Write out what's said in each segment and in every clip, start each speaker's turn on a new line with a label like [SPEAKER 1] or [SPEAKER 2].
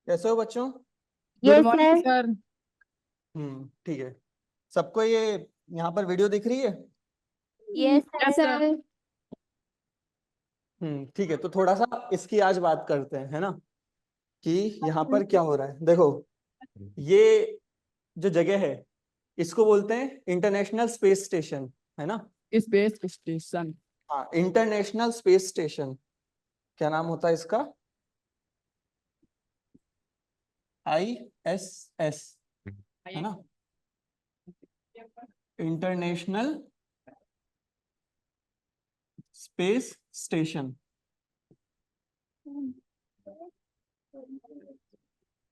[SPEAKER 1] कैसे हो बच्चों?
[SPEAKER 2] Good
[SPEAKER 3] yes
[SPEAKER 2] morning
[SPEAKER 3] sir.
[SPEAKER 2] Sir.
[SPEAKER 1] ठीक है। सबको ये यहाँ पर वीडियो दिख रही है?
[SPEAKER 3] Yes
[SPEAKER 2] yes sir.
[SPEAKER 3] सर।
[SPEAKER 1] ठीक है, तो थोड़ा सा इसकी आज बात करते हैं, है ना, कि यहाँ पर क्या हो रहा है। देखो, ये जो जगह है इसको बोलते हैं इंटरनेशनल स्पेस स्टेशन, है ना।
[SPEAKER 2] Space station.
[SPEAKER 1] हाँ, इंटरनेशनल स्पेस स्टेशन। क्या नाम होता है इसका? ISS, है ना, इंटरनेशनल स्पेस स्टेशन।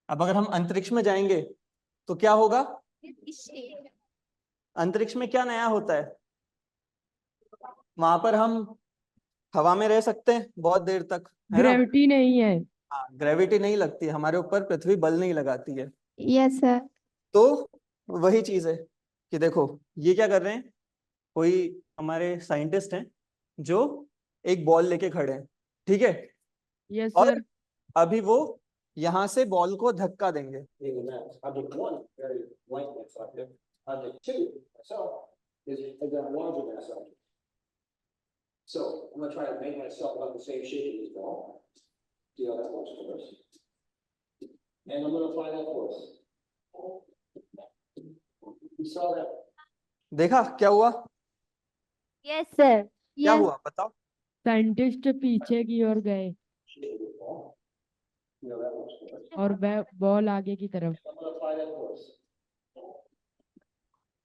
[SPEAKER 1] अब अगर हम अंतरिक्ष में जाएंगे तो क्या होगा? अंतरिक्ष में क्या नया होता है? वहां पर हम हवा में रह सकते हैं बहुत देर तक, है ना।
[SPEAKER 2] ग्रेविटी नहीं है।
[SPEAKER 1] हाँ, ग्रेविटी नहीं लगती हमारे ऊपर, पृथ्वी बल नहीं लगाती है।
[SPEAKER 3] Yes sir.
[SPEAKER 1] तो वही चीज है कि देखो, ये क्या कर रहे हैं, कोई हमारे साइंटिस्ट हैं जो एक बॉल लेके खड़े हैं, ठीक है।
[SPEAKER 2] यस
[SPEAKER 1] और
[SPEAKER 2] सर।
[SPEAKER 1] अभी वो यहाँ से बॉल को धक्का देंगे।
[SPEAKER 4] So I'm gonna try to make myself about the same shape as this ball. See how that works for us. And I'm gonna apply that force. You saw that?
[SPEAKER 1] देखा क्या हुआ?
[SPEAKER 3] Yes sir.
[SPEAKER 1] क्या हुआ बताओ?
[SPEAKER 2] Scientist पीछे की ओर गए
[SPEAKER 4] Shape of the ball. You know that works for us.
[SPEAKER 2] और बॉल आगे की तरफ।
[SPEAKER 4] I'm gonna apply that force.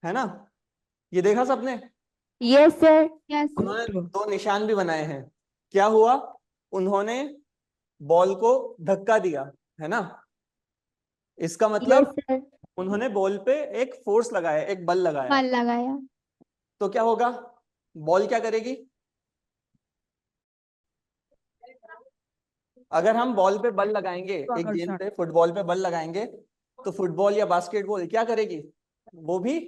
[SPEAKER 1] है ना, ये देखा सबने?
[SPEAKER 3] Yes sir. यस।
[SPEAKER 1] उन्होंने दो निशान भी बनाए हैं। क्या हुआ? उन्होंने बॉल को धक्का दिया, है ना। इसका
[SPEAKER 3] यस
[SPEAKER 1] मतलब
[SPEAKER 3] सर।
[SPEAKER 1] उन्होंने बॉल पे एक फोर्स लगाया, एक बल लगाया।
[SPEAKER 3] बल लगाया।
[SPEAKER 1] तो क्या होगा? बॉल क्या करेगी? अगर हम बॉल पे बल लगाएंगे, एक गेंद पे, फुटबॉल पे बल लगाएंगे, तो फुटबॉल या बास्केटबॉल क्या करेगी? वो भी,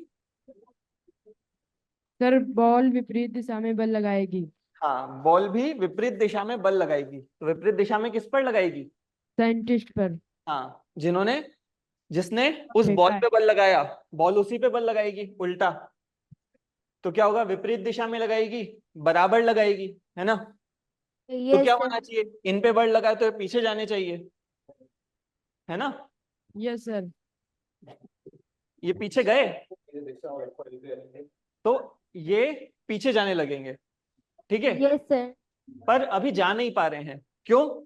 [SPEAKER 2] सर बॉल विपरीत दिशा में बल लगाएगी।
[SPEAKER 1] हाँ, बॉल भी विपरीत दिशा में बल लगाएगी। तो विपरीत दिशा में किस पर लगाएगी?
[SPEAKER 2] साइंटिस्ट पर।
[SPEAKER 1] हाँ, जिसने उस बॉल
[SPEAKER 2] फेंका है।
[SPEAKER 1] पे बल लगाया, बॉल उसी पे बल लगाएगी उल्टा। तो क्या होगा? विपरीत दिशा में लगाएगी, बराबर लगाएगी, है ना। तो
[SPEAKER 3] यस
[SPEAKER 1] क्या
[SPEAKER 3] सर।
[SPEAKER 1] होना चाहिए? इन पे बल लगा तो ये पीछे जाने चाहिए, है ना।
[SPEAKER 2] Yes sir.
[SPEAKER 1] ये पीछे गए
[SPEAKER 4] It accelerates quite a bit.
[SPEAKER 1] तो ये पीछे जाने लगेंगे, ठीक है।
[SPEAKER 3] Yes sir.
[SPEAKER 1] पर अभी जा नहीं पा रहे हैं, क्यों?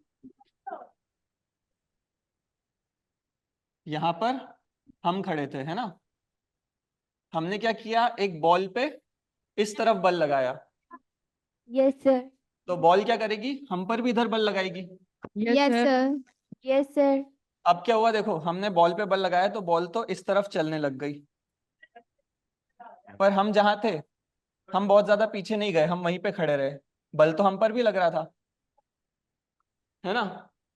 [SPEAKER 1] यहां पर हम खड़े थे, है ना। हमने क्या किया? एक बॉल पे इस तरफ बल लगाया,
[SPEAKER 3] यस सर।
[SPEAKER 1] तो बॉल क्या करेगी? हम पर भी इधर बल लगाएगी।
[SPEAKER 2] Yes
[SPEAKER 3] yes
[SPEAKER 2] sir.
[SPEAKER 3] Sir. Yes sir.
[SPEAKER 1] अब क्या हुआ? देखो, हमने बॉल पे बल लगाया तो बॉल तो इस तरफ चलने लग गई, पर हम जहां थे, हम बहुत ज्यादा पीछे नहीं गए, हम वहीं पे खड़े रहे। बल तो हम पर भी लग रहा था, है ना।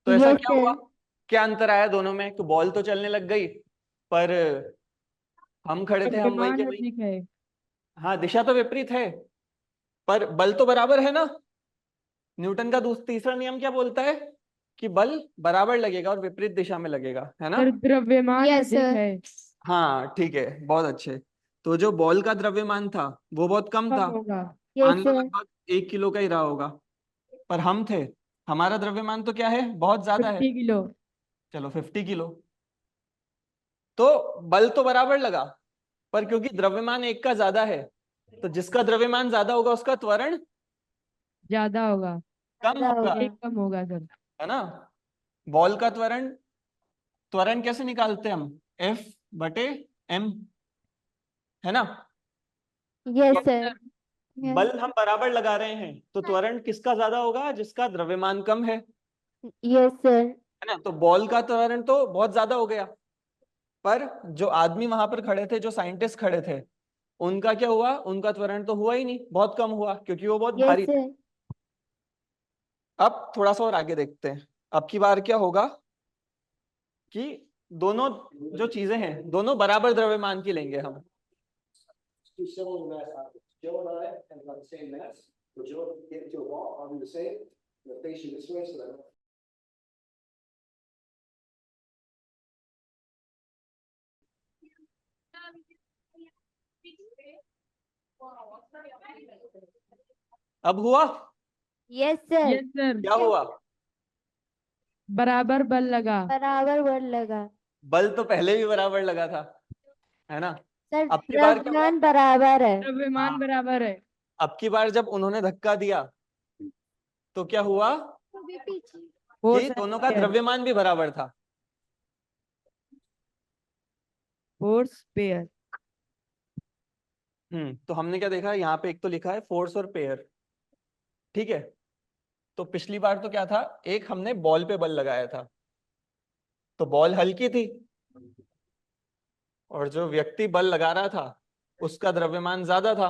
[SPEAKER 1] तो ऐसा
[SPEAKER 3] यस
[SPEAKER 1] क्या हुआ?
[SPEAKER 3] सर।
[SPEAKER 1] क्या अंतर आया दोनों में? कि बॉल तो चलने लग गई, पर हम खड़े थे, हम वहीं के
[SPEAKER 2] द्रव्यमान
[SPEAKER 1] वहीं।
[SPEAKER 2] अधिक है।
[SPEAKER 1] हाँ, दिशा तो विपरीत है, पर बल तो बराबर है ना। न्यूटन का तीसरा नियम क्या बोलता है? कि बल बराबर लगेगा और विपरीत दिशा में लगेगा, है ना।
[SPEAKER 2] सर द्रव्यमान
[SPEAKER 3] यस
[SPEAKER 2] अधिक
[SPEAKER 3] सर।
[SPEAKER 2] है।
[SPEAKER 1] हाँ, ठीक है, बहुत अच्छे। तो जो बॉल का द्रव्यमान था वो बहुत कम
[SPEAKER 2] कम
[SPEAKER 1] था,
[SPEAKER 2] होगा।
[SPEAKER 1] मान
[SPEAKER 3] यस
[SPEAKER 1] लो
[SPEAKER 3] सर।
[SPEAKER 1] लगभग 1 किलो का ही रहा होगा। पर हम थे, हमारा द्रव्यमान तो क्या है? बहुत ज्यादा है।
[SPEAKER 2] 50 किलो।
[SPEAKER 1] चलो 50 किलो। तो बल तो बराबर लगा, पर क्योंकि द्रव्यमान एक का ज्यादा है, तो जिसका द्रव्यमान ज्यादा होगा उसका त्वरण
[SPEAKER 2] ज्यादा होगा।
[SPEAKER 1] कम
[SPEAKER 3] ज्यादा
[SPEAKER 1] होगा,
[SPEAKER 3] होगा।
[SPEAKER 2] एक कम होगा सर।
[SPEAKER 1] है ना। बॉल का त्वरण, त्वरण कैसे निकालते हैं हम? F/m, है ना।
[SPEAKER 3] यस
[SPEAKER 1] तो
[SPEAKER 3] सर।
[SPEAKER 1] बल हम बराबर लगा रहे हैं, तो त्वरण किसका ज्यादा होगा? जिसका द्रव्यमान कम है
[SPEAKER 3] यस सर।
[SPEAKER 1] ना। तो बॉल का त्वरण तो बहुत ज्यादा हो गया, पर जो आदमी वहां पर खड़े थे, जो साइंटिस्ट खड़े थे, उनका क्या हुआ? उनका त्वरण तो हुआ ही नहीं, बहुत कम हुआ, क्योंकि वो बहुत
[SPEAKER 3] यस
[SPEAKER 1] भारी थे।
[SPEAKER 3] सर।
[SPEAKER 1] अब थोड़ा सा और आगे देखते हैं। अब की बार क्या होगा कि दोनों जो चीजें हैं, दोनों बराबर द्रव्यमान की लेंगे हम।
[SPEAKER 4] Two similar mass objects. Joe and I have about the same mass. For Joe to get into a ball, I'll do the same. The face you this way so that
[SPEAKER 1] अब हुआ?
[SPEAKER 3] Yes, sir.
[SPEAKER 2] यस सर,
[SPEAKER 1] क्या हुआ?
[SPEAKER 2] बराबर बल लगा।
[SPEAKER 3] बराबर बल लगा।
[SPEAKER 1] बल तो पहले भी बराबर लगा था, है ना?
[SPEAKER 3] सर
[SPEAKER 1] अब की बार क्या हुआ?
[SPEAKER 3] द्रव्यमान बराबर है।
[SPEAKER 2] द्रव्यमान
[SPEAKER 1] हाँ।
[SPEAKER 2] बराबर है।
[SPEAKER 1] अब की बार जब उन्होंने धक्का दिया तो क्या हुआ कि
[SPEAKER 2] फोर्स
[SPEAKER 1] दोनों का द्रव्यमान भी बराबर था।
[SPEAKER 2] Force pair.
[SPEAKER 1] तो हमने क्या देखा, यहाँ पे एक तो लिखा है फोर्स और पेयर, ठीक है? तो पिछली बार तो क्या था, एक हमने बॉल पे बल लगाया था, तो बॉल हल्की थी और जो व्यक्ति बल लगा रहा था उसका द्रव्यमान ज्यादा था,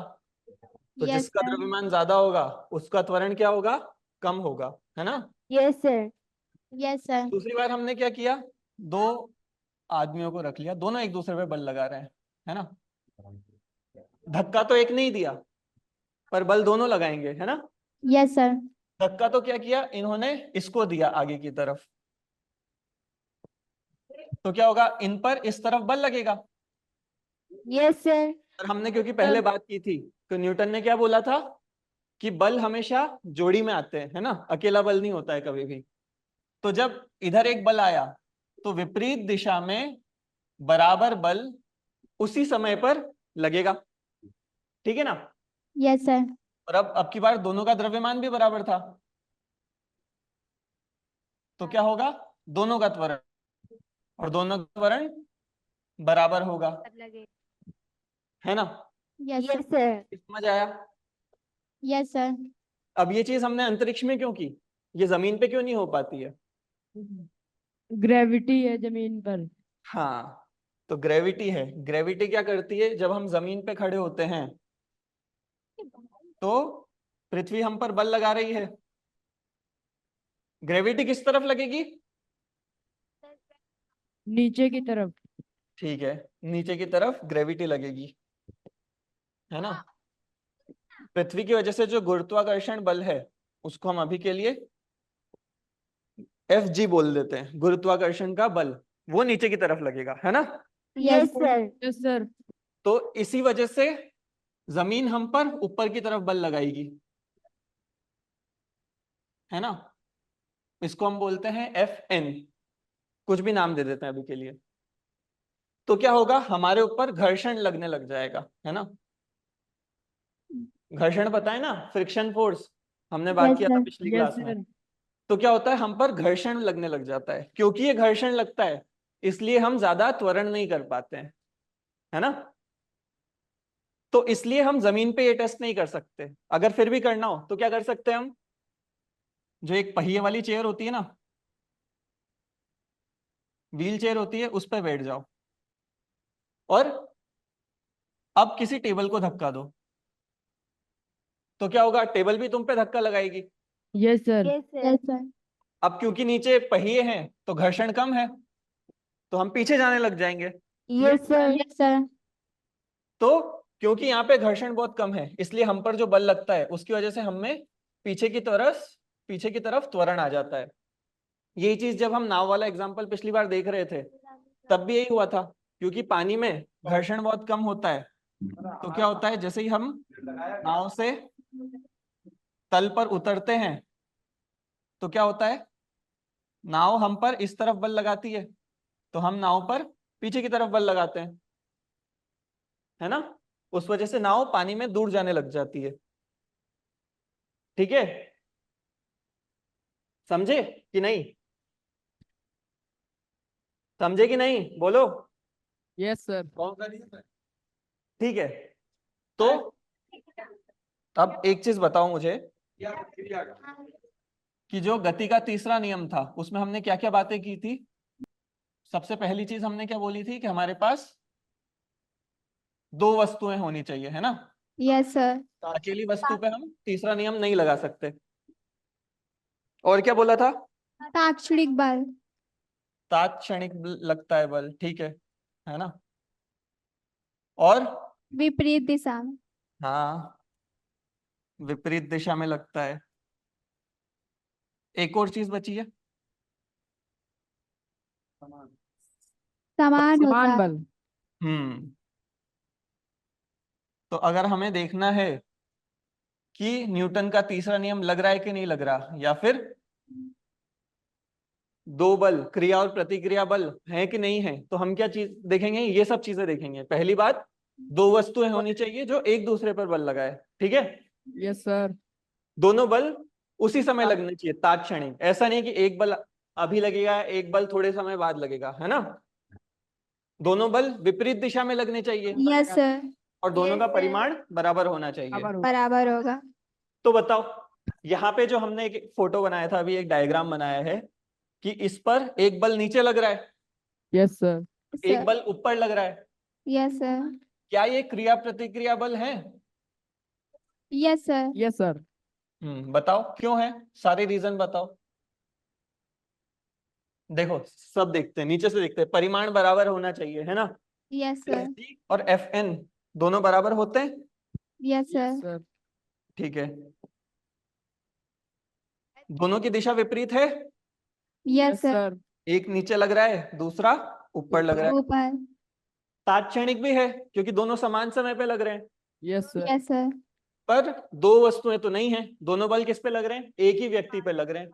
[SPEAKER 1] तो
[SPEAKER 3] Yes,
[SPEAKER 1] जिसका
[SPEAKER 3] sir.
[SPEAKER 1] द्रव्यमान ज्यादा होगा उसका त्वरण क्या होगा, कम होगा, है ना?
[SPEAKER 3] Yes, sir. Yes, sir.
[SPEAKER 1] दूसरी बार हमने क्या किया, दो आदमियों को रख लिया, दोनों एक दूसरे पे बल लगा रहे हैं, है ना? धक्का तो एक नहीं दिया पर बल दोनों लगाएंगे, है ना?
[SPEAKER 3] Yes, sir.
[SPEAKER 1] धक्का तो क्या किया, इन्होंने इसको दिया आगे की तरफ, तो क्या होगा, इन पर इस तरफ बल लगेगा।
[SPEAKER 3] Yes, sir.
[SPEAKER 1] और हमने क्योंकि पहले बात की थी तो न्यूटन ने क्या बोला था कि बल हमेशा जोड़ी में आते हैं, है ना? अकेला बल नहीं होता है कभी भी। तो जब इधर एक बल आया तो विपरीत दिशा में बराबर बल उसी समय पर लगेगा, ठीक है ना?
[SPEAKER 3] Yes, sir.
[SPEAKER 1] और अब की बार दोनों का द्रव्यमान भी बराबर था, तो क्या होगा, दोनों का त्वरण, और दोनों का त्वरण बराबर होगा, है ना?
[SPEAKER 3] Yes, sir.
[SPEAKER 1] समझ आया?
[SPEAKER 3] Yes, sir.
[SPEAKER 1] अब ये चीज हमने अंतरिक्ष में क्यों की, ये जमीन पे क्यों नहीं हो पाती है?
[SPEAKER 2] ग्रेविटी है जमीन पर।
[SPEAKER 1] हाँ, तो ग्रेविटी है। ग्रेविटी क्या करती है, जब हम जमीन पे खड़े होते हैं तो पृथ्वी हम पर बल लगा रही है, ग्रेविटी किस तरफ लगेगी?
[SPEAKER 2] नीचे की तरफ।
[SPEAKER 1] ठीक है, नीचे की तरफ ग्रेविटी लगेगी, है ना? पृथ्वी की वजह से जो गुरुत्वाकर्षण बल है उसको हम अभी के लिए Fg बोल देते हैं, गुरुत्वाकर्षण का बल, वो नीचे की तरफ लगेगा, है ना?
[SPEAKER 3] Yes, sir.
[SPEAKER 2] Yes sir.
[SPEAKER 1] तो इसी वजह से जमीन हम पर ऊपर की तरफ बल लगाएगी, है ना? इसको हम बोलते हैं Fn, कुछ भी नाम दे देते हैं अभी के लिए। तो क्या होगा, हमारे ऊपर घर्षण लगने लग जाएगा, है ना? घर्षण पता है ना, फ्रिक्शन फोर्स, हमने बात
[SPEAKER 3] Yes,
[SPEAKER 1] किया था
[SPEAKER 3] sir.
[SPEAKER 1] पिछली
[SPEAKER 2] यस
[SPEAKER 1] क्लास में।
[SPEAKER 2] सर।
[SPEAKER 1] तो क्या होता है, हम पर घर्षण लगने लग जाता है, क्योंकि ये घर्षण लगता है इसलिए हम ज्यादा त्वरण नहीं कर पाते हैं, है ना? तो इसलिए हम जमीन पे ये टेस्ट नहीं कर सकते। अगर फिर भी करना हो तो क्या कर सकते हैं हम, जो एक पहिए वाली चेयर होती है ना, व्हील चेयर होती है, उस पर बैठ जाओ और अब किसी टेबल को धक्का दो, तो क्या होगा, टेबल भी तुम पे धक्का लगाएगी।
[SPEAKER 2] Yes sir.
[SPEAKER 3] Yes, sir. Yes, sir.
[SPEAKER 1] अब क्योंकि नीचे पहिए हैं तो घर्षण कम है, तो हम पीछे जाने लग जाएंगे।
[SPEAKER 3] Yes, sir. Yes, sir.
[SPEAKER 1] तो क्योंकि यहाँ पे घर्षण बहुत कम है इसलिए हम पर जो बल लगता है उसकी वजह से हमें पीछे की तरफ त्वरण आ जाता है। यही चीज जब हम नाव वाला एग्जांपल पिछली बार देख रहे थे तब भी यही हुआ था, क्योंकि पानी में घर्षण बहुत कम होता है, तो क्या होता है, जैसे ही हम नाव से तल पर उतरते हैं तो क्या होता है, नाव हम पर इस तरफ बल लगाती है तो हम नाव पर पीछे की तरफ बल लगाते हैं, है ना? उस वजह से नाव पानी में दूर जाने लग जाती है, ठीक है? समझे कि नहीं? समझे कि नहीं, बोलो।
[SPEAKER 2] Yes sir.
[SPEAKER 1] ठीक है, तो अब एक चीज बताओ मुझे कि जो गति का तीसरा नियम था उसमें हमने क्या क्या बातें की थी। सबसे पहली चीज हमने क्या बोली थी कि हमारे पास दो वस्तुएं होनी चाहिए, है ना?
[SPEAKER 3] Yes, sir.
[SPEAKER 1] अकेली वस्तु पे हम तीसरा नियम नहीं लगा सकते। और क्या बोला था,
[SPEAKER 3] ताक्षणिक बल।
[SPEAKER 1] तात्क्षणिक लगता है बल, ठीक है ना? और
[SPEAKER 3] विपरीत दिशा में।
[SPEAKER 1] हाँ, विपरीत दिशा में लगता है। एक और चीज बची है,
[SPEAKER 3] समान होता
[SPEAKER 2] समान
[SPEAKER 3] है।
[SPEAKER 2] बल।
[SPEAKER 1] हम्म तो अगर हमें देखना है कि न्यूटन का तीसरा नियम लग रहा है कि नहीं लग रहा, या फिर दो बल क्रिया और प्रतिक्रिया बल है कि नहीं है, तो हम क्या चीज देखेंगे, ये सब चीजें देखेंगे। पहली बात, दो वस्तुएं होनी चाहिए जो एक दूसरे पर बल लगाए, ठीक है।
[SPEAKER 2] Yes sir.
[SPEAKER 1] दोनों बल उसी समय लगने चाहिए, तात्क्षणिक। ऐसा नहीं कि एक बल अभी लगेगा, एक बल थोड़े समय बाद लगेगा, है ना। दोनों बल विपरीत दिशा में लगने चाहिए
[SPEAKER 3] यस सर।
[SPEAKER 1] और दोनों
[SPEAKER 3] Yes,
[SPEAKER 1] का
[SPEAKER 3] sir.
[SPEAKER 1] परिमाण बराबर होना चाहिए।
[SPEAKER 2] बराबर हो-
[SPEAKER 3] बराबर होगा।
[SPEAKER 1] तो बताओ, यहाँ पे जो हमने एक फोटो बनाया था, अभी एक डायग्राम बनाया है कि इस पर एक बल नीचे लग रहा है,
[SPEAKER 2] यस सर।
[SPEAKER 1] एक बल ऊपर लग रहा है।
[SPEAKER 3] Yes sir.
[SPEAKER 1] क्या ये क्रिया प्रतिक्रिया बल है?
[SPEAKER 3] Yes sir.
[SPEAKER 2] Yes sir.
[SPEAKER 1] बताओ क्यों है, सारे रीजन बताओ। देखो सब देखते हैं, नीचे से देखते हैं। परिमाण बराबर होना चाहिए, है ना।
[SPEAKER 3] Yes sir.
[SPEAKER 1] G और Fn दोनों बराबर होते हैं,
[SPEAKER 3] यस
[SPEAKER 2] यस
[SPEAKER 3] सर।
[SPEAKER 2] सर।
[SPEAKER 1] ठीक है। दोनों की दिशा विपरीत है,
[SPEAKER 3] यस
[SPEAKER 2] यस
[SPEAKER 3] सर।
[SPEAKER 2] सर।
[SPEAKER 1] एक नीचे लग रहा है, दूसरा ऊपर लग रहा है।
[SPEAKER 3] ऊपर।
[SPEAKER 1] तात्क्षणिक भी है क्योंकि दोनों समान समय पे लग रहे हैं,
[SPEAKER 2] यस सर।
[SPEAKER 3] Yes sir.
[SPEAKER 1] पर दो वस्तुएं तो नहीं है। दोनों बल किस पे लग रहे हैं, एक ही व्यक्ति पे लग रहे हैं,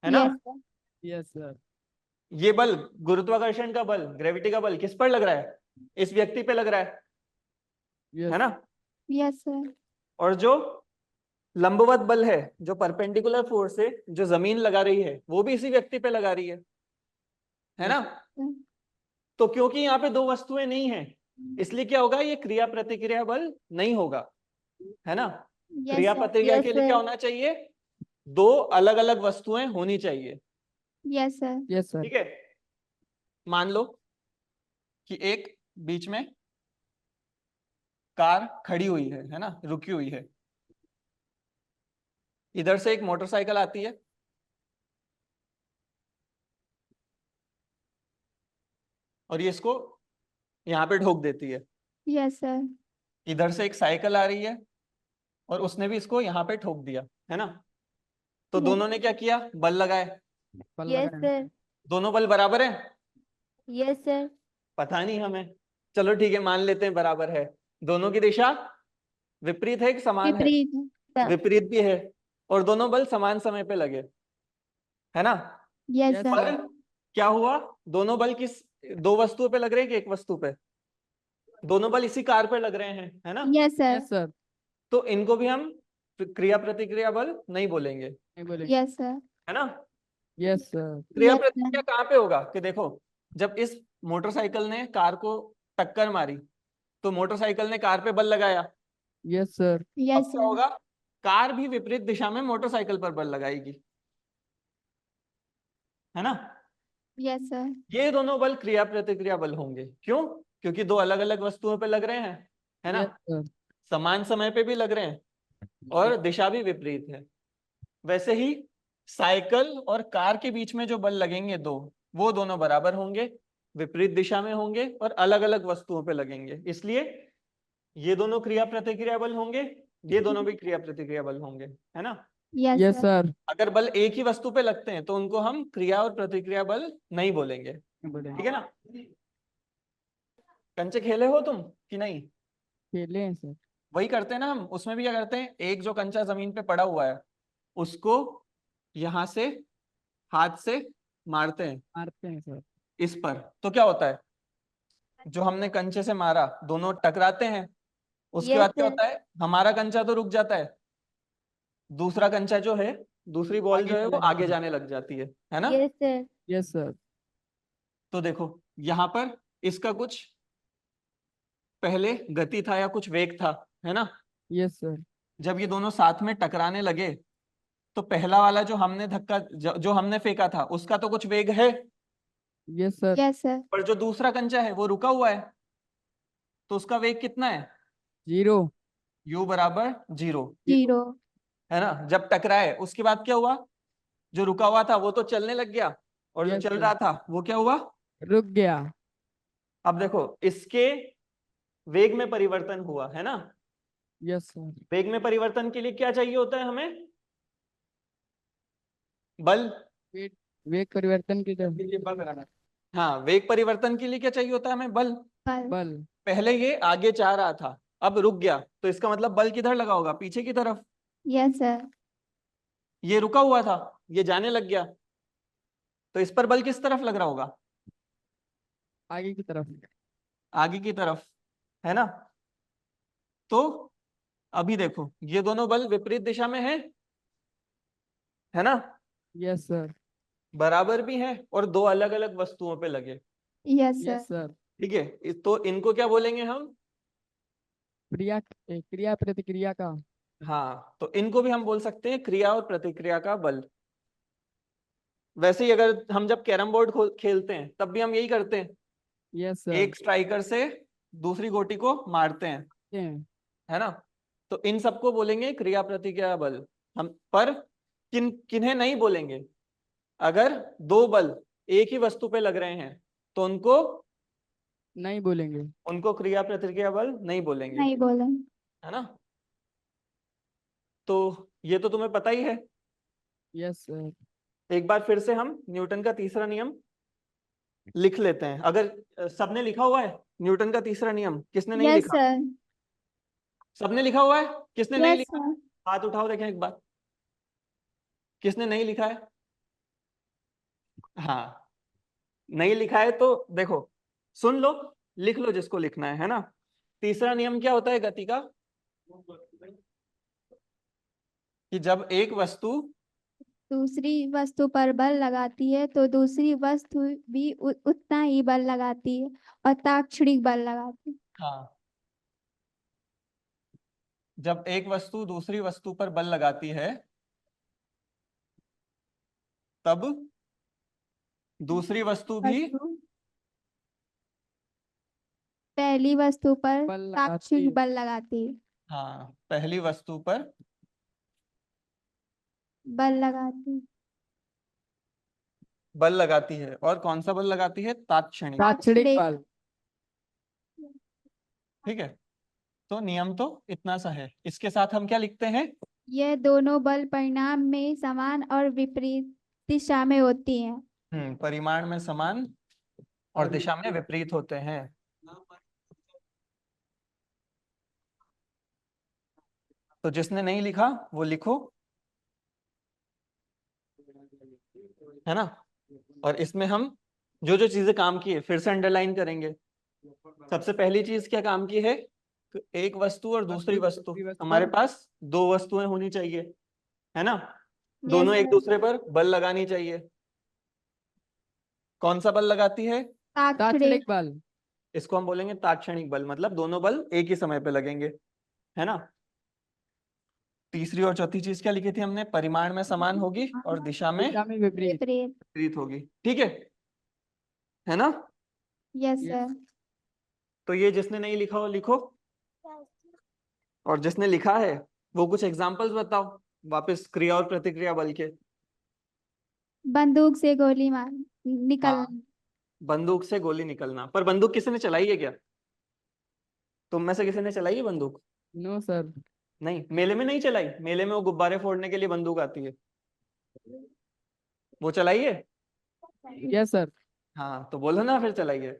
[SPEAKER 1] है ना।
[SPEAKER 3] Yes sir.
[SPEAKER 2] Yes sir.
[SPEAKER 1] ये बल, गुरुत्वाकर्षण का बल, ग्रेविटी का बल किस पर लग रहा है, इस व्यक्ति पे लग रहा है
[SPEAKER 2] यस
[SPEAKER 1] ना।
[SPEAKER 3] Yes sir.
[SPEAKER 1] और जो लंबवत बल है, जो परपेंडिकुलर फोर्स है, जो जमीन लगा रही है, वो भी इसी व्यक्ति पे लगा रही है ना। तो क्योंकि यहाँ पे दो वस्तुएं नहीं है, इसलिए क्या होगा, ये क्रिया प्रतिक्रिया बल नहीं होगा, है ना। क्रिया प्रतिक्रिया के लिए क्या होना चाहिए, दो अलग अलग वस्तुएं होनी चाहिए,
[SPEAKER 3] यस सर।
[SPEAKER 2] Yes sir.
[SPEAKER 1] ठीक है। मान लो कि एक बीच में कार खड़ी हुई है ना, रुकी हुई है। इधर से एक मोटरसाइकिल आती है, और ये इसको यहाँ पे ठोक देती है।
[SPEAKER 3] Yes sir.
[SPEAKER 1] इधर से एक साइकिल आ रही है, और उसने भी इसको यहाँ पे ठोक दिया, है ना। तो दोनों ने क्या किया, बल लगाए।
[SPEAKER 2] बल
[SPEAKER 3] यस
[SPEAKER 2] लगाएं।
[SPEAKER 3] सर।
[SPEAKER 1] दोनों बल बराबर है,
[SPEAKER 3] यस सर।
[SPEAKER 1] पता नहीं हमें, चलो ठीक है, मान लेते हैं बराबर है। दोनों की दिशा विपरीत है कि समान है,
[SPEAKER 3] विपरीत।
[SPEAKER 1] विपरीत भी है। और दोनों बल समान समय पे लगे, है ना।
[SPEAKER 3] Yes
[SPEAKER 2] Yes,
[SPEAKER 3] sir.
[SPEAKER 1] पर क्या हुआ, दोनों बल किस, दो वस्तुओं पे लग रहे हैं कि एक वस्तु पे, दोनों बल इसी कार पे लग रहे हैं, है ना।
[SPEAKER 3] Yes sir.
[SPEAKER 2] Yes sir.
[SPEAKER 1] तो इनको भी हम क्रिया प्रतिक्रिया बल नहीं बोलेंगे,
[SPEAKER 2] नहीं बोले।
[SPEAKER 3] Yes sir.
[SPEAKER 1] है ना।
[SPEAKER 2] Yes sir.
[SPEAKER 1] क्रिया
[SPEAKER 3] Yes,
[SPEAKER 1] प्रतिक्रिया कहाँ पे होगा, कि देखो जब इस मोटरसाइकिल ने कार को टक्कर मारी, तो मोटरसाइकिल ने कार पे बल लगाया।
[SPEAKER 2] Yes sir.
[SPEAKER 1] अब
[SPEAKER 3] यस
[SPEAKER 1] क्या
[SPEAKER 3] सर।
[SPEAKER 1] होगा, कार भी विपरीत दिशा में मोटरसाइकिल पर बल लगाएगी, है ना।
[SPEAKER 3] Yes sir.
[SPEAKER 1] ये दोनों बल क्रिया प्रतिक्रिया बल होंगे, क्यों, क्योंकि दो अलग अलग वस्तुओं पे लग रहे हैं, है ना।
[SPEAKER 2] Yes sir.
[SPEAKER 1] समान समय पे भी लग रहे हैं, और दिशा भी विपरीत है। वैसे ही साइकिल और कार के बीच में जो बल लगेंगे दो, वो दोनों बराबर होंगे, विपरीत दिशा में होंगे, और अलग अलग वस्तुओं पे लगेंगे। इसलिए ये दोनों क्रिया प्रतिक्रिया बल होंगे, ये दोनों भी क्रिया प्रतिक्रिया बल होंगे, है ना।
[SPEAKER 3] Yes
[SPEAKER 2] yes
[SPEAKER 3] sir.
[SPEAKER 2] सर।
[SPEAKER 1] अगर बल एक ही वस्तु पे लगते हैं तो उनको हम क्रिया और प्रतिक्रिया बल नहीं बोलेंगे,
[SPEAKER 2] नहीं बोले।
[SPEAKER 1] ठीक है ना। कंचे खेले हो तुम कि नहीं?
[SPEAKER 2] खेले हैं सर।
[SPEAKER 1] वही करते हैं ना हम, उसमें भी क्या करते हैं, एक जो कंचा जमीन पे पड़ा हुआ है, उसको यहां से हाथ से मारते हैं
[SPEAKER 2] मारते हैं सर।
[SPEAKER 1] इस पर, तो क्या होता है, जो हमने कंचे से मारा दोनों टकराते हैं। उसके
[SPEAKER 3] Yes,
[SPEAKER 1] बाद क्या
[SPEAKER 3] sir.
[SPEAKER 1] होता है, हमारा कंचा तो रुक जाता है, दूसरा कंचा जो है, दूसरी बॉल
[SPEAKER 2] आगे
[SPEAKER 1] जो है वो
[SPEAKER 2] चला जाता
[SPEAKER 1] आगे
[SPEAKER 2] है।
[SPEAKER 1] जाने लग जाती है ना।
[SPEAKER 3] Yes, sir.
[SPEAKER 2] Yes sir.
[SPEAKER 1] तो देखो यहाँ पर इसका कुछ पहले गति था या कुछ वेग था, है ना।
[SPEAKER 2] Yes sir.
[SPEAKER 1] जब ये दोनों साथ में टकराने लगे, तो पहला वाला जो हमने धक्का जो हमने फेंका था, उसका तो कुछ वेग है,
[SPEAKER 2] यस सर।
[SPEAKER 3] Yes, sir.
[SPEAKER 1] पर जो दूसरा कंचा है वो रुका हुआ है, तो उसका वेग कितना है,
[SPEAKER 2] जीरो।
[SPEAKER 1] u बराबर 0,
[SPEAKER 3] Zero.
[SPEAKER 1] है ना। जब टकराए उसके बाद क्या हुआ, जो रुका हुआ था वो तो चलने लग गया, और जो
[SPEAKER 2] यस
[SPEAKER 1] चल
[SPEAKER 2] सर।
[SPEAKER 1] रहा था वो क्या हुआ।
[SPEAKER 2] रुक गया।
[SPEAKER 1] अब देखो इसके वेग में परिवर्तन हुआ, है ना।
[SPEAKER 2] Yes sir.
[SPEAKER 1] वेग में परिवर्तन के लिए क्या चाहिए होता है हमें, बल।
[SPEAKER 2] वेट वेग परिवर्तन की तरफ।
[SPEAKER 1] हाँ, वेग परिवर्तन के लिए क्या चाहिए होता है हमें, बल।
[SPEAKER 3] Ball.
[SPEAKER 2] बल।
[SPEAKER 1] पहले ये आगे जा रहा था, अब रुक गया तो इसका मतलब बल किधर लगा होगा, पीछे की तरफ।
[SPEAKER 3] Yes, sir.
[SPEAKER 1] ये रुका हुआ था, ये जाने लग गया, तो इस पर बल किस तरफ लग रहा होगा,
[SPEAKER 2] आगे की तरफ।
[SPEAKER 1] आगे की तरफ, है ना। तो अभी देखो ये दोनों बल विपरीत दिशा में है ना,
[SPEAKER 2] यस सर।
[SPEAKER 1] बराबर भी है और दो अलग अलग वस्तुओं पे लगे।
[SPEAKER 3] Yes, sir.
[SPEAKER 2] Yes sir.
[SPEAKER 1] ठीक है, तो इनको क्या बोलेंगे हम,
[SPEAKER 2] क्रिया प्रतिक्रिया का।
[SPEAKER 1] हाँ, तो इनको भी हम बोल सकते हैं क्रिया और प्रतिक्रिया का बल। वैसे ही अगर हम जब कैरम बोर्ड खेलते हैं तब भी हम यही करते हैं,
[SPEAKER 2] यस सर।
[SPEAKER 1] एक स्ट्राइकर से दूसरी गोटी को मारते हैं, है ना। तो इन सबको बोलेंगे क्रिया प्रतिक्रिया बल। हम पर किन्हें नहीं बोलेंगे, अगर दो बल एक ही वस्तु पे लग रहे हैं तो
[SPEAKER 2] नहीं बोलेंगे।
[SPEAKER 1] उनको क्रिया प्रतिक्रिया बल नहीं बोलेंगे,
[SPEAKER 3] नहीं बोले।
[SPEAKER 1] है ना। तो ये तो तुम्हें पता ही है।
[SPEAKER 2] Yes sir.
[SPEAKER 1] एक बार फिर से हम न्यूटन का तीसरा नियम लिख लेते हैं। अगर सबने लिखा हुआ है न्यूटन का तीसरा नियम, किसने नहीं
[SPEAKER 3] Yes,
[SPEAKER 1] लिखा,
[SPEAKER 3] sir.
[SPEAKER 1] सबने लिखा हुआ है, किसने नहीं
[SPEAKER 3] Yes,
[SPEAKER 1] लिखा,
[SPEAKER 3] sir.
[SPEAKER 1] हाथ उठाओ देखें एक बार, किसने नहीं लिखा है। हाँ, नहीं लिखा है तो देखो, सुन लो, लिख लो जिसको लिखना है ना। तीसरा नियम क्या होता है गति का, कि जब एक वस्तु
[SPEAKER 3] दूसरी वस्तु पर बल लगाती है तो दूसरी वस्तु भी उतना ही बल लगाती है और ताक्षणिक बल लगाती है।
[SPEAKER 1] हाँ, जब एक वस्तु दूसरी वस्तु पर बल लगाती है तब दूसरी वस्तु भी
[SPEAKER 3] वस्तु पहली वस्तु पर
[SPEAKER 2] बल लगाती
[SPEAKER 3] ताक्षणिक
[SPEAKER 2] है।
[SPEAKER 3] बल लगाती है,
[SPEAKER 1] हाँ, पहली वस्तु पर
[SPEAKER 3] बल लगाती है।
[SPEAKER 1] बल लगाती है। और कौन सा बल लगाती है, तात्क्षणिक।
[SPEAKER 2] ताक्षणिक
[SPEAKER 3] ताक्षणिक।
[SPEAKER 2] बल।
[SPEAKER 1] ठीक है, तो नियम तो इतना सा है। इसके साथ हम क्या लिखते हैं,
[SPEAKER 3] यह दोनों बल परिणाम में समान और विपरीत दिशा में होती हैं।
[SPEAKER 1] परिमाण में समान और दिशा में विपरीत होते हैं। तो जिसने नहीं लिखा वो लिखो, है ना। और इसमें हम जो जो चीजें काम की है फिर से अंडरलाइन करेंगे। सबसे पहली चीज क्या काम की है, तो एक वस्तु और दूसरी वस्तु, हमारे पास दो वस्तुएं होनी चाहिए, है ना। दोनों
[SPEAKER 3] Yes,
[SPEAKER 1] एक
[SPEAKER 3] sir.
[SPEAKER 1] दूसरे पर बल लगानी चाहिए। कौन सा बल लगाती है,
[SPEAKER 3] ताक्षणिक।
[SPEAKER 2] ताक्षणिक बल।
[SPEAKER 1] इसको हम बोलेंगे तात्क्षणिक बल, मतलब दोनों बल एक ही समय पे लगेंगे, है ना। तीसरी और चौथी चीज क्या लिखी थी हमने, परिमाण में समान होगी और दिशा में
[SPEAKER 2] दिशा में विपरीत।
[SPEAKER 3] विपरीत।
[SPEAKER 1] विपरीत होगी। ठीक है ना।
[SPEAKER 3] Yes
[SPEAKER 2] Yes.
[SPEAKER 3] सर।
[SPEAKER 1] तो ये जिसने नहीं लिखा हो लिखो, और जिसने लिखा है वो कुछ एग्जांपल्स बताओ वापस क्रिया और प्रतिक्रिया बल के।
[SPEAKER 3] बंदूक से गोली मार निकल।
[SPEAKER 1] हाँ, बंदूक से गोली निकलना, पर बंदूक किसी ने चलाई है क्या, तुम में से किसी ने चलाई है बंदूक,
[SPEAKER 2] नो सर।
[SPEAKER 1] नहीं। मेले में नहीं चलाई, मेले में वो गुब्बारे फोड़ने के लिए बंदूक आती है, वो चलाई है।
[SPEAKER 2] Yes sir.
[SPEAKER 1] हाँ, तो बोलो ना फिर चलाई है।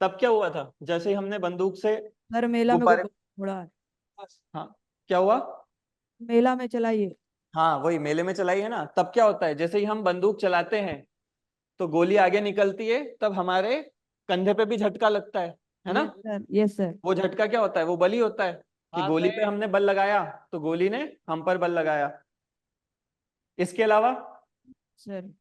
[SPEAKER 1] तब क्या हुआ था, जैसे ही हमने बंदूक से
[SPEAKER 5] सर मेला में
[SPEAKER 1] गुब्बारे,
[SPEAKER 5] थोड़ा
[SPEAKER 1] हाँ क्या हुआ,
[SPEAKER 5] मेला में चलाइए।
[SPEAKER 1] हाँ वही मेले में चलाई है ना। तब क्या होता है, जैसे ही हम बंदूक चलाते हैं तो गोली आगे निकलती है, तब हमारे कंधे पे भी झटका लगता है ना।
[SPEAKER 5] Sir yes sir.
[SPEAKER 1] वो झटका क्या होता है, वो बल ही होता है कि गोली पे हमने बल लगाया तो गोली ने हम पर बल लगाया। इसके अलावा
[SPEAKER 5] सर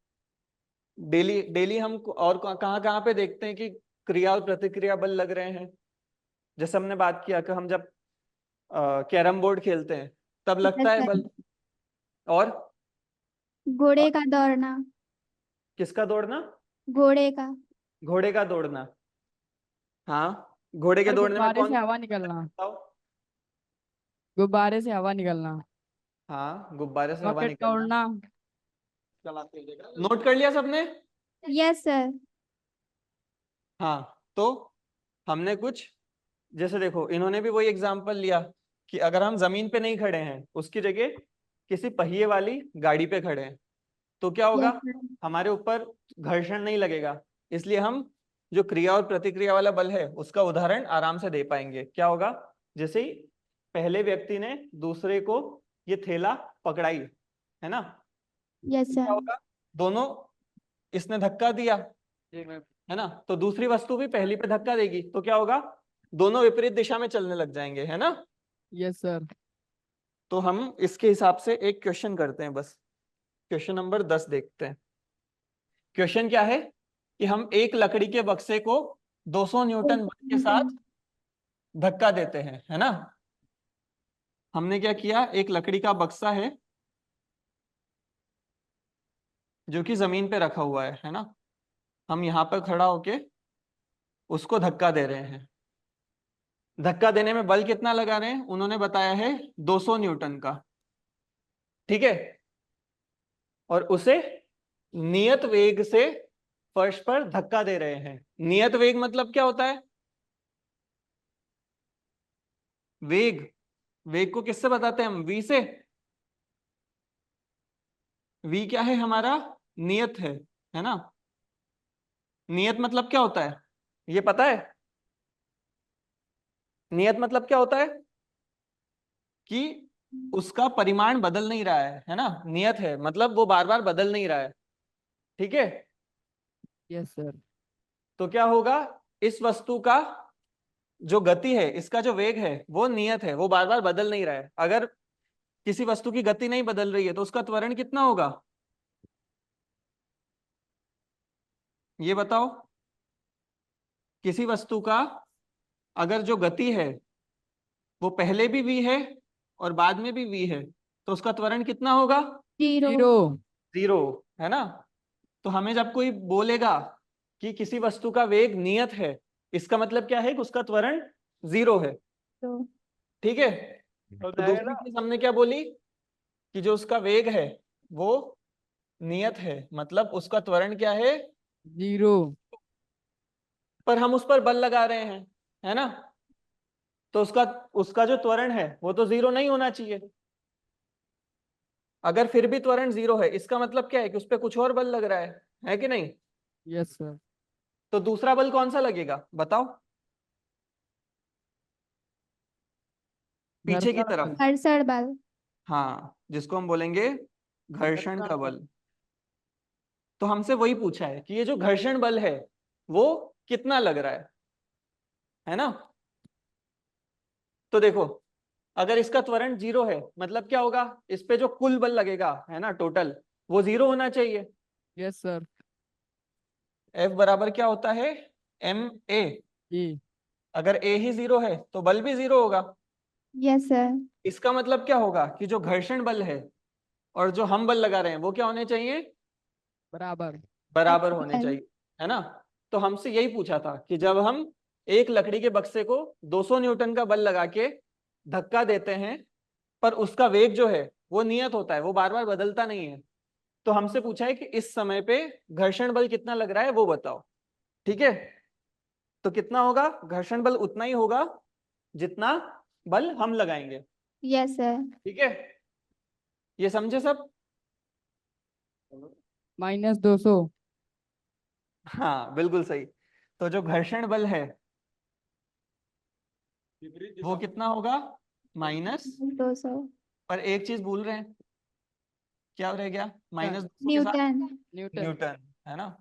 [SPEAKER 1] डेली डेली हम और कहाँ कहाँ पे देखते हैं कि क्रिया और प्रतिक्रिया बल लग रहे हैं। जैसे हमने बात किया कि हम जब कैरम बोर्ड खेलते हैं तब लगता है बल। और
[SPEAKER 3] घोड़े का दौड़ना।
[SPEAKER 1] किसका दौड़ना,
[SPEAKER 3] घोड़े का।
[SPEAKER 1] घोड़े का दौड़ना। हाँ, घोड़े के
[SPEAKER 2] सर
[SPEAKER 1] दौड़ने में
[SPEAKER 2] गुब्बारे
[SPEAKER 1] कौन,
[SPEAKER 2] से हवा निकलना।
[SPEAKER 1] बताओ?
[SPEAKER 2] गुब्बारे से हवा निकलना।
[SPEAKER 1] हाँ, गुब्बारे से हवा
[SPEAKER 2] रॉकेट
[SPEAKER 1] निकलना।
[SPEAKER 2] तोड़ना।
[SPEAKER 1] नोट कर लिया सबने,
[SPEAKER 3] यस सर।
[SPEAKER 1] हाँ। तो हमने कुछ, जैसे देखो इन्होंने भी वही एग्जांपल लिया कि अगर हम जमीन पे नहीं खड़े हैं, उसकी जगह किसी पहिए वाली गाड़ी पे खड़े हैं, तो क्या होगा,
[SPEAKER 3] यस सर।
[SPEAKER 1] हमारे ऊपर घर्षण नहीं लगेगा। इसलिए हम जो क्रिया और प्रतिक्रिया वाला बल है उसका उदाहरण आराम से दे पाएंगे। क्या होगा, जैसे ही पहले व्यक्ति ने दूसरे को ये थैला पकड़ाई, है ना?
[SPEAKER 3] यस
[SPEAKER 1] क्या
[SPEAKER 3] सर।
[SPEAKER 1] होगा? दोनों, इसने धक्का दिया,
[SPEAKER 2] जी मैम।
[SPEAKER 1] है ना? तो दूसरी वस्तु भी पहली पे धक्का देगी, तो क्या होगा? दोनों विपरीत दिशा में चलने लग जाएंगे, है ना?
[SPEAKER 2] Yes sir.
[SPEAKER 1] तो हम इसके हिसाब से एक क्वेश्चन करते हैं बस। क्वेश्चन नंबर 10 देखते हैं। क्वेश्चन क्या है कि हम एक लकड़ी के बक्से को 200 न्यूटन बल के साथ धक्का देते हैं, है ना? हमने क्या किया, एक लकड़ी का बक्सा है जो कि जमीन पे रखा हुआ है ना? हम यहाँ पर खड़ा होके उसको धक्का दे रहे हैं। धक्का देने में बल कितना लगा रहे हैं? उन्होंने बताया है 200 न्यूटन का, ठीक है? और उसे नियत वेग से फर्श पर धक्का दे रहे हैं। नियत वेग मतलब क्या होता है? वेग, वेग को किससे बताते हैं हम? वी से। वी क्या है हमारा? नियत है ना? नियत मतलब क्या होता है, ये पता है? नियत मतलब क्या होता है? कि उसका परिमाण बदल नहीं रहा है ना? नियत है मतलब वो बार बार बदल नहीं रहा है, ठीक है?
[SPEAKER 2] Yes sir.
[SPEAKER 1] तो क्या होगा, इस वस्तु का जो गति है, इसका जो वेग है वो नियत है, वो बार बार बदल नहीं रहा है। अगर किसी वस्तु की गति नहीं बदल रही है तो उसका त्वरण कितना होगा, ये बताओ? किसी वस्तु का अगर जो गति है वो पहले भी v है और बाद में भी v है, तो उसका त्वरण कितना होगा?
[SPEAKER 3] जीरो।
[SPEAKER 2] जीरो।
[SPEAKER 1] जीरो, है ना? तो हमें जब कोई बोलेगा कि किसी वस्तु का वेग नियत है, इसका मतलब क्या है कि उसका त्वरण जीरो है,
[SPEAKER 3] तो
[SPEAKER 1] ठीक है? तो दूसरी चीज हमने क्या बोली कि जो उसका वेग है वो नियत है, मतलब उसका त्वरण क्या है?
[SPEAKER 2] जीरो।
[SPEAKER 1] पर हम उस पर बल लगा रहे हैं, है ना? तो उसका उसका जो त्वरण है वो तो जीरो नहीं होना चाहिए। अगर फिर भी त्वरण जीरो है, इसका मतलब क्या है कि उस पर कुछ और बल लग रहा है कि नहीं?
[SPEAKER 2] Yes sir.
[SPEAKER 1] तो दूसरा बल कौन सा लगेगा बताओ? पीछे की तरफ,
[SPEAKER 3] घर्षण बल।
[SPEAKER 1] हाँ, जिसको हम बोलेंगे घर्षण का बल। तो हमसे वही पूछा है कि ये जो घर्षण बल है वो कितना लग रहा है ना? तो देखो, अगर इसका त्वरण जीरो है मतलब क्या होगा, इस पे जो कुल बल लगेगा है ना, टोटल, वो जीरो होना चाहिए।
[SPEAKER 2] Yes sir.
[SPEAKER 1] F बराबर क्या होता है? ma।
[SPEAKER 2] जी।
[SPEAKER 1] अगर a ही जीरो है तो बल भी जीरो होगा।
[SPEAKER 3] Yes sir.
[SPEAKER 1] इसका मतलब क्या होगा कि जो घर्षण बल है और जो हम बल लगा रहे हैं वो क्या होने चाहिए?
[SPEAKER 2] बराबर।
[SPEAKER 1] बराबर होने
[SPEAKER 3] बल।
[SPEAKER 1] चाहिए, है ना? तो हमसे यही पूछा था कि जब हम एक लकड़ी के बक्से को 200 न्यूटन का बल लगा के धक्का देते हैं, पर उसका वेग जो है वो नियत होता है, वो बार बार बदलता नहीं है, तो हमसे पूछा है कि इस समय पे घर्षण बल कितना लग रहा है वो बताओ, ठीक है? तो कितना होगा? घर्षण बल उतना ही होगा जितना बल हम लगाएंगे,
[SPEAKER 3] यस सर।
[SPEAKER 1] ठीक है? ये समझे सब?
[SPEAKER 2] -200।
[SPEAKER 1] हाँ बिल्कुल सही। तो जो घर्षण बल है वो कितना होगा? माइनस,
[SPEAKER 3] 200
[SPEAKER 1] पर एक चीज भूल रहे हैं, क्या रह गया? -200 के साथ
[SPEAKER 3] न्यूटन।
[SPEAKER 2] न्यूटन।
[SPEAKER 1] न्यूटन, है ना?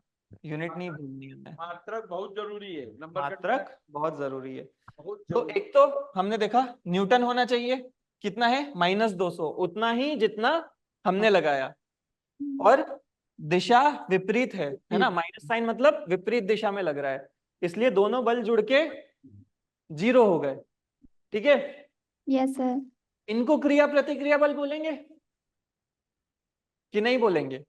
[SPEAKER 1] यूनिट नहीं भूलनी है,
[SPEAKER 2] मात्रक बहुत जरूरी है।
[SPEAKER 1] मात्रक बहुत जरूरी है।
[SPEAKER 2] बहुत
[SPEAKER 1] तो एक तो हमने देखा न्यूटन होना चाहिए, कितना है? -200, उतना ही जितना हमने लगाया, और दिशा विपरीत है ना? माइनस साइन मतलब विपरीत दिशा में लग रहा है, इसलिए दोनों बल जुड़ के जीरो हो गए, ठीक है?
[SPEAKER 3] Yes sir.
[SPEAKER 1] इनको क्रिया प्रतिक्रिया बल बोलेंगे कि नहीं बोलेंगे,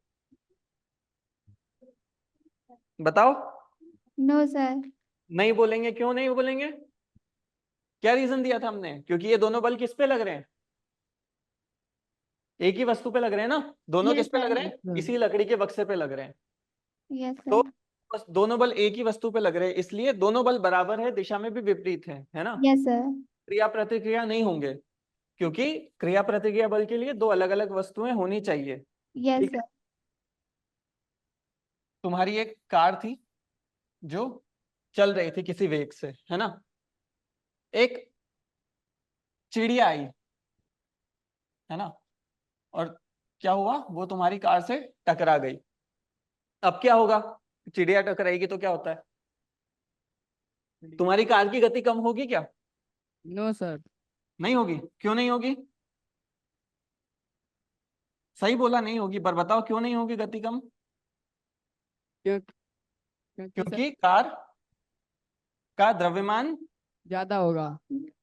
[SPEAKER 1] बताओ?
[SPEAKER 3] No sir.
[SPEAKER 1] नहीं बोलेंगे, क्यों नहीं बोलेंगे? क्या रीजन दिया था हमने? क्योंकि ये दोनों बल किस पे लग रहे हैं? एक ही वस्तु पे लग रहे हैं ना? दोनों
[SPEAKER 3] यस
[SPEAKER 1] किस पे लग
[SPEAKER 3] सर।
[SPEAKER 1] रहे हैं? इसी लकड़ी के बक्से पे लग रहे हैं।
[SPEAKER 3] यस
[SPEAKER 1] तो
[SPEAKER 3] सर।
[SPEAKER 1] बस दोनों बल एक ही वस्तु पे लग रहे हैं, इसलिए दोनों बल बराबर है, दिशा में भी विपरीत है ना?
[SPEAKER 3] Yes sir.
[SPEAKER 1] क्रिया प्रतिक्रिया नहीं होंगे, क्योंकि क्रिया प्रतिक्रिया बल के लिए दो अलग अलग वस्तुएं होनी चाहिए,
[SPEAKER 3] यस
[SPEAKER 1] ठीक है?
[SPEAKER 3] सर।
[SPEAKER 1] तुम्हारी एक कार थी जो चल रही थी किसी वेग से, है ना? एक चिड़िया आई, है ना, और क्या हुआ, वो तुम्हारी कार से टकरा गई। अब क्या होगा, चिड़िया टकराएगी तो क्या होता है, तुम्हारी कार की गति कम होगी क्या?
[SPEAKER 2] No sir.
[SPEAKER 1] नहीं होगी। क्यों नहीं होगी? सही बोला, नहीं होगी, पर बताओ क्यों नहीं होगी गति कम?
[SPEAKER 2] क्योंकि सर
[SPEAKER 1] क्योंकि कार का द्रव्यमान
[SPEAKER 2] ज्यादा होगा।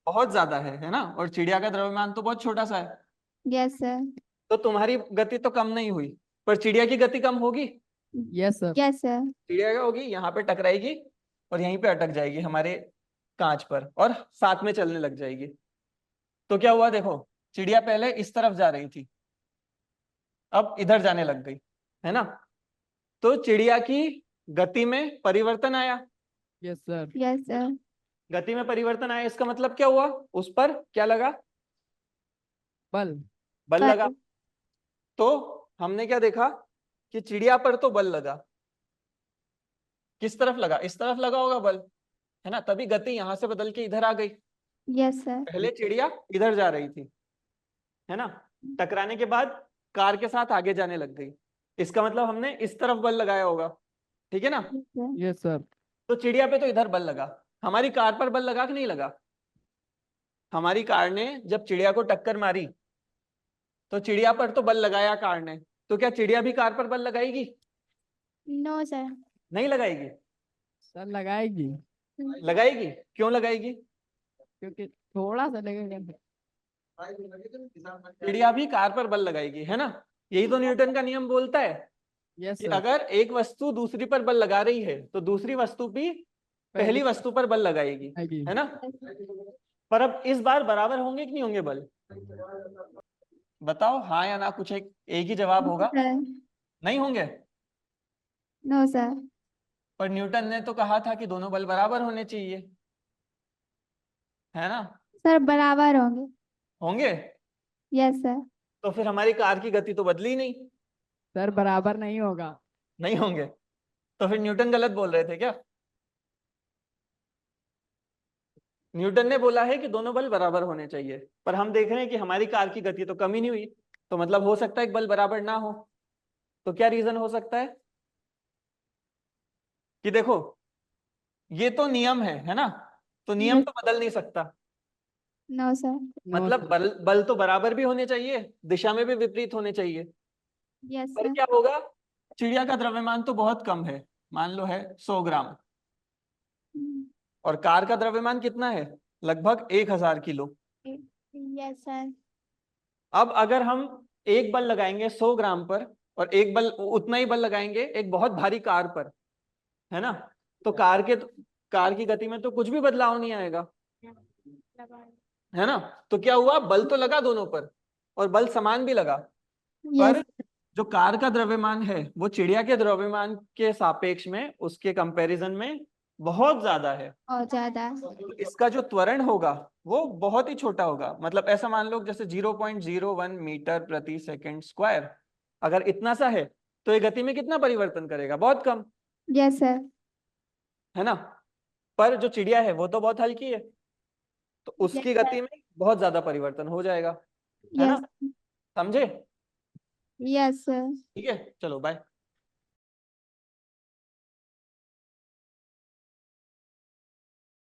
[SPEAKER 1] बहुत ज्यादा है ना, और चिड़िया का द्रव्यमान तो बहुत छोटा सा है।
[SPEAKER 3] Yes sir.
[SPEAKER 1] तो तुम्हारी गति तो कम नहीं हुई, पर चिड़िया की गति कम होगी।
[SPEAKER 2] Yes sir.
[SPEAKER 3] Yes sir.
[SPEAKER 1] चिड़िया क्या होगी, यहाँ पे टकराएगी और यहीं पे अटक जाएगी हमारे कांच पर, और साथ में चलने लग जाएगी। तो क्या हुआ, देखो, चिड़िया पहले इस तरफ जा रही थी, अब इधर जाने लग गई, है ना। तो चिड़िया की गति में परिवर्तन आया।
[SPEAKER 2] Yes sir.
[SPEAKER 3] Yes sir.
[SPEAKER 1] गति में परिवर्तन आया, इसका मतलब क्या हुआ, उस पर क्या लगा,
[SPEAKER 2] बल।
[SPEAKER 1] बल
[SPEAKER 3] बल।
[SPEAKER 1] लगा। तो हमने क्या देखा कि चिड़िया पर तो बल लगा, किस तरफ लगा, इस तरफ लगा होगा बल, है ना, तभी गति यहां से बदल के इधर आ गई।
[SPEAKER 3] Yes sir.
[SPEAKER 1] पहले चिड़िया इधर जा रही थी, है ना, टकराने के बाद कार के साथ आगे जाने लग गई, इसका मतलब हमने इस तरफ बल लगाया होगा, ठीक है ना।
[SPEAKER 2] Yes sir.
[SPEAKER 1] तो चिड़िया पे तो इधर बल लगा, हमारी कार पर बल लगा कि नहीं लगा? हमारी कार ने जब चिड़िया को टक्कर मारी तो चिड़िया पर तो बल लगाया कार ने, तो क्या चिड़िया भी कार पर बल लगाएगी?
[SPEAKER 3] No sir.
[SPEAKER 1] नहीं लगाएगी।
[SPEAKER 2] सर लगाएगी,
[SPEAKER 1] लगाएगी, क्यों लगाएगी?
[SPEAKER 2] क्योंकि थोड़ा सा लगेगा।
[SPEAKER 1] चिड़िया भी कार पर बल लगाएगी, है ना। यही तो न्यूटन का नियम बोलता है
[SPEAKER 2] यस
[SPEAKER 1] कि
[SPEAKER 2] सर।
[SPEAKER 1] अगर एक वस्तु दूसरी पर बल लगा रही है तो दूसरी वस्तु भी पहली वस्तु पर बल लगाएगी,
[SPEAKER 2] आएगी।
[SPEAKER 1] है ना। पर अब इस बार बराबर होंगे कि नहीं होंगे बल? बताओ हाँ या ना, कुछ एक ही जवाब होगा।
[SPEAKER 3] सर।
[SPEAKER 1] नहीं होंगे।
[SPEAKER 3] No sir.
[SPEAKER 1] पर न्यूटन ने तो कहा था कि दोनों बल बराबर होने चाहिए, है ना।
[SPEAKER 3] सर बराबर होंगे।
[SPEAKER 1] होंगे।
[SPEAKER 3] Yes sir.
[SPEAKER 1] तो फिर हमारी कार की गति तो बदली नहीं।
[SPEAKER 2] सर बराबर नहीं होगा।
[SPEAKER 1] नहीं होंगे, तो फिर न्यूटन गलत बोल रहे थे क्या? न्यूटन ने बोला है कि दोनों बल बराबर होने चाहिए, पर हम देख रहे हैं कि हमारी कार की गति तो कम ही नहीं हुई, तो मतलब हो सकता है कि बल बराबर ना हो। तो क्या रीजन हो सकता है? कि देखो, ये तो नियम है ना, तो नियम तो बदल नहीं सकता।
[SPEAKER 3] No sir.
[SPEAKER 2] नो
[SPEAKER 1] मतलब
[SPEAKER 2] सर।
[SPEAKER 1] बल तो बराबर भी होने चाहिए, दिशा में भी विपरीत होने चाहिए।
[SPEAKER 3] यस
[SPEAKER 1] पर
[SPEAKER 3] सर।
[SPEAKER 1] क्या होगा, चिड़िया का द्रव्यमान तो बहुत कम है, मान लो है 100 ग्राम, और कार का द्रव्यमान कितना है, लगभग 1000 किलो।
[SPEAKER 3] Yes sir.
[SPEAKER 1] अब अगर हम एक बल लगाएंगे 100 ग्राम पर, और एक बल उतना ही बल लगाएंगे एक बहुत भारी कार पर, है ना, तो कार की गति में तो कुछ भी बदलाव नहीं आएगा, है ना। तो क्या हुआ, बल तो लगा दोनों पर, और बल समान भी लगा, पर
[SPEAKER 3] यस।
[SPEAKER 1] जो कार का द्रव्यमान है वो चिड़िया के द्रव्यमान के सापेक्ष में, उसके कंपैरिजन में बहुत ज्यादा है।
[SPEAKER 3] और ज्यादा।
[SPEAKER 1] तो इसका जो त्वरण होगा वो बहुत ही छोटा होगा, मतलब ऐसा मान लो जैसे 0.01 मीटर प्रति सेकंड स्क्वायर, अगर इतना सा है तो ये गति में कितना परिवर्तन करेगा, बहुत कम,
[SPEAKER 3] यस सर।
[SPEAKER 1] है ना। पर जो चिड़िया है वो तो बहुत हल्की है, तो उसकी
[SPEAKER 3] Yes,
[SPEAKER 1] गति में बहुत ज्यादा परिवर्तन हो जाएगा, है ना।
[SPEAKER 3] यस।
[SPEAKER 1] समझे?
[SPEAKER 3] Yes sir.
[SPEAKER 1] ठीक है, चलो बाय।